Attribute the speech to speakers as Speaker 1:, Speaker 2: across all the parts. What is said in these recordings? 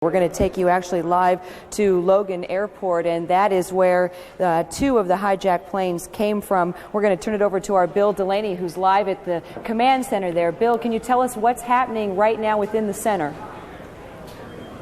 Speaker 1: We're going to take you actually live to Logan Airport, and that is where two of the hijacked planes came from. We're going to turn it over to our Bill Delany, who's live at the command center there. Bill, can you tell us what's happening right now within the center?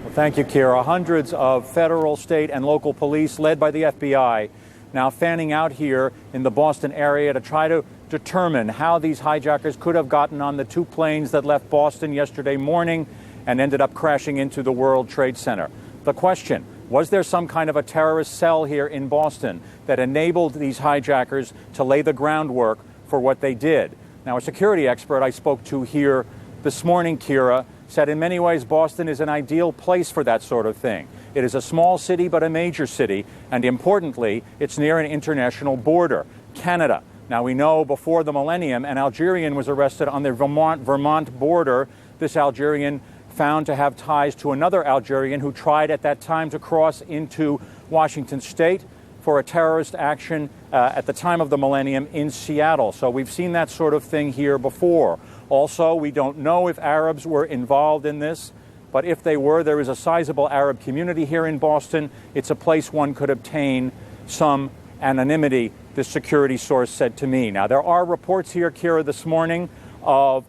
Speaker 2: Well, thank you, Kira. Hundreds of federal, state, and local police, led by the FBI, now fanning out here in the Boston area to try to determine how these hijackers could have gotten on the two planes that left Boston yesterday morning and ended up crashing into the World Trade Center. The question, was there some kind of a terrorist cell here in Boston that enabled these hijackers to lay the groundwork for what they did? Now, a security expert I spoke to here this morning, Kira, said in many ways Boston is an ideal place for that sort of thing. It is a small city but a major city, and importantly, it's near an international border, Canada. Now, we know before the millennium, an Algerian was arrested on the Vermont border. This Algerian found to have ties to another Algerian who tried at that time to cross into Washington state for a terrorist action at the time of the millennium in Seattle. So we've seen that sort of thing here before. Also, we don't know if Arabs were involved in this, but if they were, there is a sizable Arab community here in Boston. It's a place one could obtain some anonymity, this security source said to me. Now, there are reports here, Kira, this morning of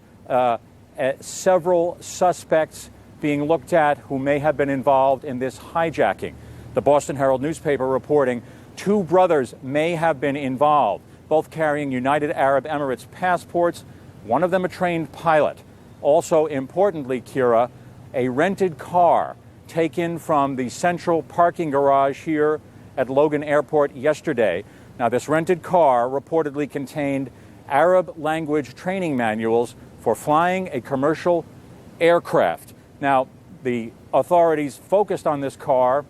Speaker 2: several suspects being looked at who may have been involved in this hijacking. The Boston Herald newspaper reporting two brothers may have been involved, both carrying United Arab Emirates passports, one of them a trained pilot. Also, importantly, Kira, a rented car taken from the central parking garage here at Logan Airport yesterday. Now, this rented car reportedly contained Arab language training manuals for flying a commercial aircraft. Now, the authorities focused on this car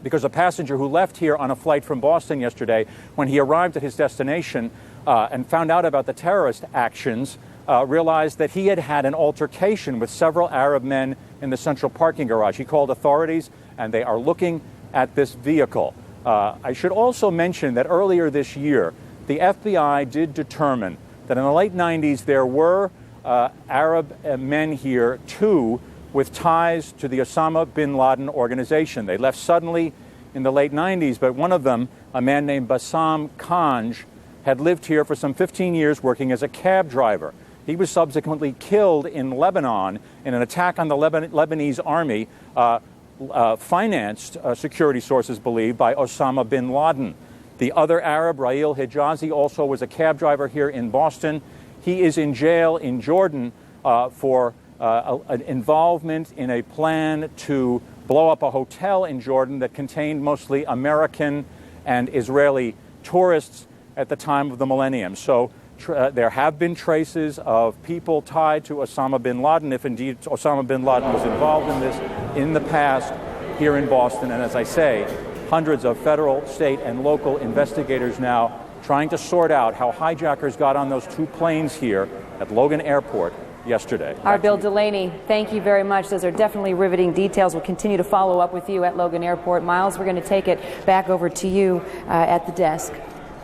Speaker 2: because a passenger who left here on a flight from Boston yesterday, when he arrived at his destination and found out about the terrorist actions, realized that he had had an altercation with several Arab men in the central parking garage. He called authorities, and they are looking at this vehicle. I should also mention that earlier this year, the FBI did determine that in the late 90s there were Arab men here, two with ties to the Osama bin Laden organization. They left suddenly in the late 90s, but one of them, a man named Bassam Kanj, had lived here for some 15 years working as a cab driver. He was subsequently killed in Lebanon in an attack on the Lebanese army, financed, security sources believe, by Osama bin Laden. The other Arab, Rail Hijazi, also was a cab driver here in Boston. He is in jail in Jordan for an involvement in a plan to blow up a hotel in Jordan that contained mostly American and Israeli tourists at the time of the millennium. So there have been traces of people tied to Osama bin Laden, if indeed Osama bin Laden was involved in this in the past here in Boston. And as I say, hundreds of federal, state, and local investigators now trying to sort out how hijackers got on those two planes here at Logan Airport yesterday.
Speaker 1: Our Bill Delany, thank you very much. Those are definitely riveting details. We'll continue to follow up with you at Logan Airport. Miles, we're going to take it back over to you at the desk.